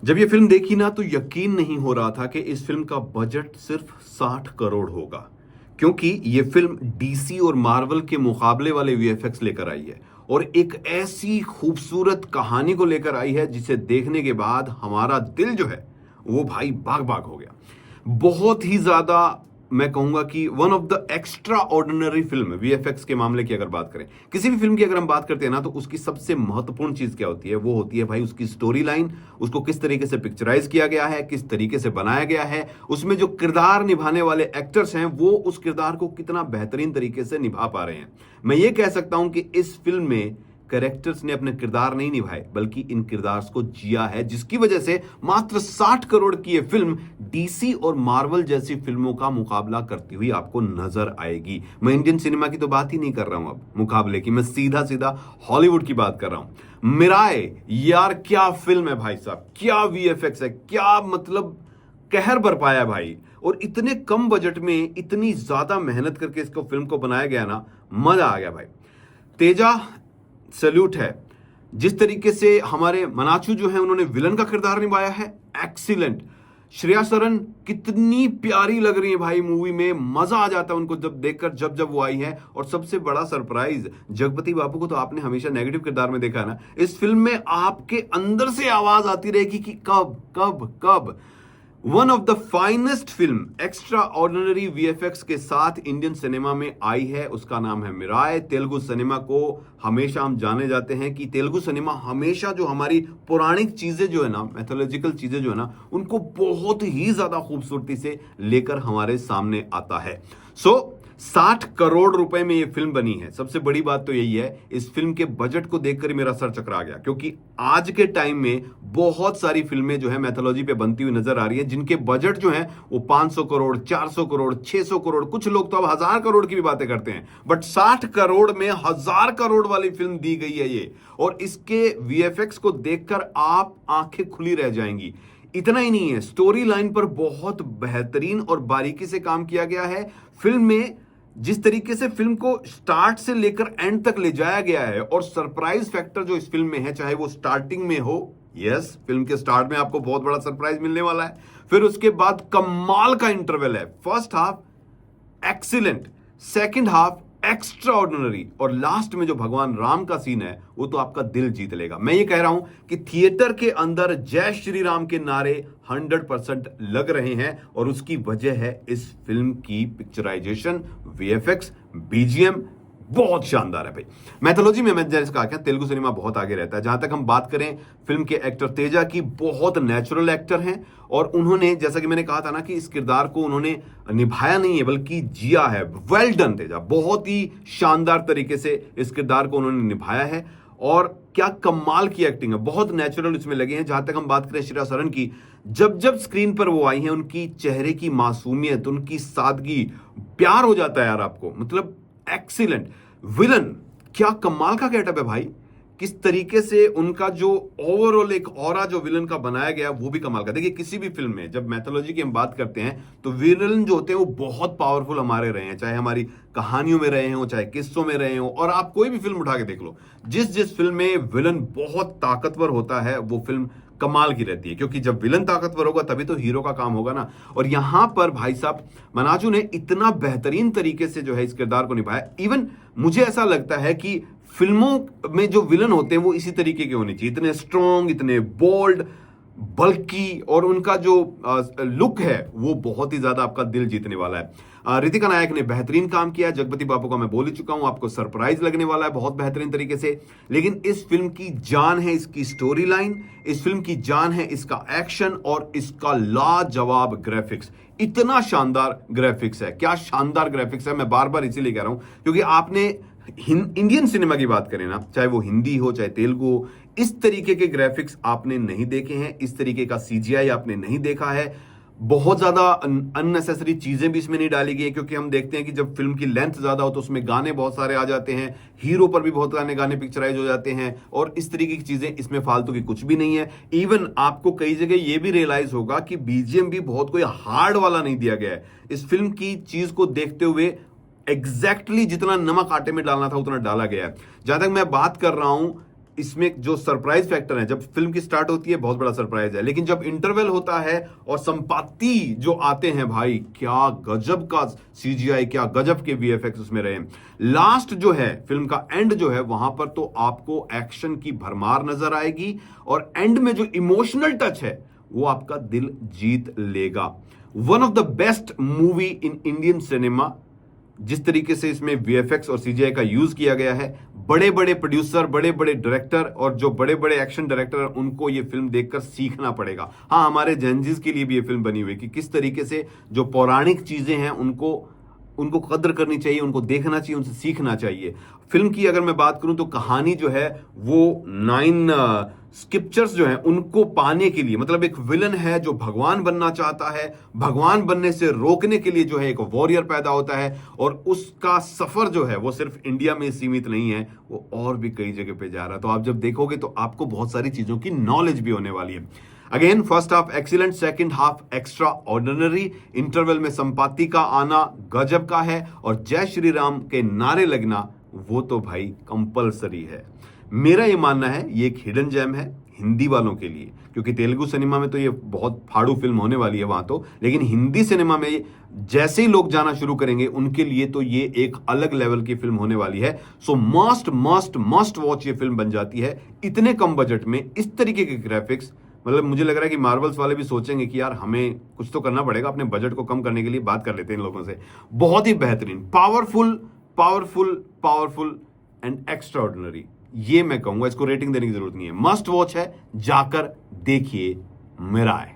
जब ये फिल्म देखी ना तो यकीन नहीं हो रहा था कि इस फिल्म का बजट सिर्फ 60 करोड़ होगा। क्योंकि ये फिल्म डीसी और मार्वल के मुकाबले वाले वीएफएक्स लेकर आई है और एक ऐसी खूबसूरत कहानी को लेकर आई है जिसे देखने के बाद हमारा दिल जो है वो भाई बाग बाग हो गया। बहुत ही ज्यादा मैं कहूंगा कि one of the extra ordinary film VFX के मामले की अगर बात करें, किसी भी फिल्म की अगर हम बात करते हैं ना, तो उसकी सबसे महत्वपूर्ण चीज क्या होती है? वो होती है भाई उसकी स्टोरी लाइन। उसको किस तरीके से पिक्चराइज किया गया है, किस तरीके से बनाया गया है, उसमें जो किरदार निभाने वाले एक्टर्स हैं वो उस किरदार को कितना बेहतरीन तरीके से निभा पा रहे हैं। मैं ये कह सकता हूं कि इस फिल्म में कैरेक्टर्स ने अपने किरदार नहीं निभाए बल्कि इन किरदार्स को जिया है, जिसकी वजह से मात्र 60 करोड़ की ये फिल्म डीसी और मार्वल जैसी फिल्मों का मुकाबला करती हुई आपको नजर आएगी। मैं इंडियन सिनेमा की तो बात ही नहीं कर रहा हूं अब मुकाबले की, मैं सीधा सीधा हॉलीवुड की बात कर रहा हूं। मिराए यार क्या फिल्म है भाई साहब, क्या वीएफएक्स है, क्या मतलब कहर बरपाया भाई। और इतने कम बजट में इतनी ज्यादा मेहनत करके इसको फिल्म को बनाया गया ना, मजा आ गया भाई। तेजा सल्यूट है। जिस तरीके से हमारे मनाचू जो है उन्होंने विलन का किरदार निभाया है, एक्सीलेंट। श्रेया सरन कितनी प्यारी लग रही है भाई मूवी में, मजा आ जाता है उनको जब देखकर, जब जब वो आई है। और सबसे बड़ा सरप्राइज, जगपति बापू को तो आपने हमेशा नेगेटिव किरदार में देखा है ना, इस फिल्म में आपके अंदर से आवाज आती रहेगी कि कब कब कब। One of the finest film extra ordinary VFX के साथ इंडियन सिनेमा में आई है, उसका नाम है मिराए। तेलुगु सिनेमा को हमेशा हम जाने जाते हैं कि तेलुगु सिनेमा हमेशा जो हमारी पौराणिक चीजें जो है ना, मैथोलॉजिकल चीजें जो है ना, उनको बहुत ही ज्यादा खूबसूरती से लेकर हमारे सामने आता है। 60 करोड़ रुपए में यह फिल्म बनी है। सबसे बड़ी बात तो यही है, इस फिल्म के बजट को देखकर ही मेरा सर चकरा गया, क्योंकि आज के टाइम में बहुत सारी फिल्में जो है मैथोलॉजी पे बनती हुई नजर आ रही है जिनके बजट जो है वो 500 करोड़, 400 करोड़, 600 करोड़, कुछ लोग तो अब 1000 करोड़ की भी बातें करते हैं। बट 60 करोड़ में 1000 करोड़ वाली फिल्म दी गई है ये, और इसके वीएफएक्स को देखकर आप आंखें खुली रह जाएंगी। इतना ही नहीं है, स्टोरी लाइन पर बहुत बेहतरीन और बारीकी से काम किया गया है। फिल्म में जिस तरीके से फिल्म को स्टार्ट से लेकर एंड तक ले जाया गया है, और सरप्राइज फैक्टर जो इस फिल्म में है, चाहे वो स्टार्टिंग में हो, यस फिल्म के स्टार्ट में आपको बहुत बड़ा सरप्राइज मिलने वाला है, फिर उसके बाद कमाल का इंटरवल है। First half excellent, second half extra ordinary, और लास्ट में जो भगवान राम का सीन है वो तो आपका दिल जीत लेगा। मैं ये कह रहा हूं कि थिएटर के अंदर जय श्री राम के नारे 100% लग रहे हैं, और उसकी वजह है इस फिल्म की पिक्चराइजेशन, वीएफएक्स, बीजीएम बहुत शानदार है भाई। मैथोलॉजी में मैं जैसे कहा, तेलुगु सिनेमा बहुत आगे रहता है। जहां तक हम बात करें फिल्म के एक्टर तेजा की, बहुत नेचुरल एक्टर हैं, और उन्होंने, जैसा कि मैंने कहा था ना, कि इस किरदार को उन्होंने निभाया नहीं है बल्कि जिया है। वेल डन तेजा, बहुत ही शानदार तरीके से इस किरदार को उन्होंने निभाया है, और क्या कमाल की एक्टिंग है, बहुत नेचुरल इसमें लगे हैं। जहां तक हम बात करें श्रेया सरन की, जब जब स्क्रीन पर वो आई हैं, उनकी चेहरे की मासूमियत, उनकी सादगी, प्यार हो जाता है यार आपको, मतलब एक्सीलेंट। विलन, क्या कमाल का गेटअप है भाई, किस तरीके से उनका जो ओवरऑल एक ऑरा जो विलन का बनाया गया वो भी कमाल का। देखिए किसी भी फिल्म में जब मैथोलॉजी की हम बात करते हैं तो विलन जो होते हैं वो बहुत पावरफुल हमारे रहे हैं, चाहे हमारी कहानियों में रहे हो, चाहे किस्सों में रहे हो, और आप कोई भी फिल्म उठा के देख लो, जिस जिस फिल्म में विलन बहुत ताकतवर होता है वो फिल्म कमाल की रहती है, क्योंकि जब विलन ताकतवर होगा तभी तो हीरो का काम होगा ना। और यहां पर भाई साहब मनाजू ने इतना बेहतरीन तरीके से जो है इस किरदार को निभाया। इवन मुझे ऐसा लगता है कि फिल्मों में जो विलन होते हैं वो इसी तरीके के होने चाहिए, इतने स्ट्रॉन्ग, इतने बोल्ड, बल्कि, और उनका जो लुक है वो बहुत ही ज्यादा आपका दिल जीतने वाला है। रितिका नायक ने बेहतरीन काम किया। जगपति बापू का मैं बोल ही चुका हूं, आपको सरप्राइज लगने वाला है बहुत बेहतरीन तरीके से। लेकिन इस फिल्म की जान है इसकी स्टोरी लाइन, इस फिल्म की जान है इसका एक्शन, और इसका लाजवाब ग्राफिक्स। इतना शानदार ग्राफिक्स है, क्या शानदार ग्राफिक्स है। मैं बार बार इसीलिए कह रहा हूं क्योंकि आपने इंडियन सिनेमा की बात करें ना, चाहे वो हिंदी हो चाहे तेलुगु हो, इस तरीके के ग्राफिक्स आपने नहीं देखे हैं, इस तरीके का सीजीआई आपने नहीं देखा है। बहुत ज्यादा अननेसेसरी चीजें भी इसमें नहीं डाली गई है, क्योंकि हम देखते हैं कि जब फिल्म की लेंथ ज्यादा हो तो उसमें गाने बहुत सारे आ जाते हैं, हीरो पर भी बहुत गाने पिक्चराइज हो जाते हैं, और इस तरीके की चीजें इसमें फालतू की कुछ भी नहीं है। इवन आपको कई जगह यह भी रियलाइज होगा कि बीजीएम भी बहुत कोई हार्ड वाला नहीं दिया गया है। इस फिल्म की चीज को देखते हुए एग्जैक्टली जितना नमक आटे में डालना था उतना डाला गया है। जहां तक मैं बात कर रहा हूं इसमें जो सरप्राइज फैक्टर है, जब फिल्म की स्टार्ट होती है बहुत बड़ा सरप्राइज है, लेकिन जब इंटरवल होता है और संपाति जो आते हैं भाई, क्या गजब का सीजीआई, क्या गजब के वीएफएक्स उसमें रहे। लास्ट जो है फिल्म का एंड जो है, वहां पर तो आपको एक्शन की भरमार नजर आएगी और एंड में जो इमोशनल टच है वो आपका दिल जीत लेगा। One of the best movie in Indian cinema. जिस तरीके से इसमें वीएफएक्स और सीजीआई का यूज किया गया है, बड़े बड़े प्रोड्यूसर, बड़े बड़े डायरेक्टर और जो बड़े बड़े एक्शन डायरेक्टर, उनको ये फिल्म देखकर सीखना पड़ेगा। हाँ, हमारे जेनजीज के लिए भी ये फिल्म बनी हुई कि किस तरीके से जो पौराणिक चीजें हैं उनको कद्र करनी चाहिए, उनको देखना चाहिए, उनसे सीखना चाहिए। फिल्म की अगर मैं बात करूं तो कहानी जो है वो 9 स्क्रिप्चर्स जो है उनको पाने के लिए, मतलब एक विलन है जो भगवान बनना चाहता है, भगवान बनने से रोकने के लिए जो है एक वॉरियर पैदा होता है और उसका सफर जो है वो सिर्फ इंडिया में सीमित नहीं है, वो और भी कई जगह पे जा रहा है। तो आप जब देखोगे तो आपको बहुत सारी चीजों की नॉलेज भी होने वाली है। Again, first half excellent, second half extra ordinary, interval में संपाति का आना गजब का है और जय श्री राम के नारे लगना वो तो भाई कंपलसरी है। मेरा ये मानना है ये एक हिडन जेम है हिंदी वालों के लिए, क्योंकि तेलुगु सिनेमा में तो ये बहुत फाड़ू फिल्म होने वाली है वहां तो, लेकिन हिंदी सिनेमा में जैसे ही लोग जाना शुरू करेंगे उनके लिए तो ये एक अलग लेवल की फिल्म होने वाली है। सो मस्ट मस्ट मस्ट वॉच ये फिल्म बन जाती है इतने कम बजट में, इस तरीके के ग्राफिक्स। मतलब मुझे लग रहा है कि मार्वल्स वाले भी सोचेंगे कि यार हमें कुछ तो करना पड़ेगा, अपने बजट को कम करने के लिए बात कर लेते हैं इन लोगों से। बहुत ही बेहतरीन, powerful powerful powerful and extra ordinary, ये मैं कहूंगा। इसको रेटिंग देने की जरूरत नहीं है, मस्ट वॉच है, जाकर देखिए। मेरा है।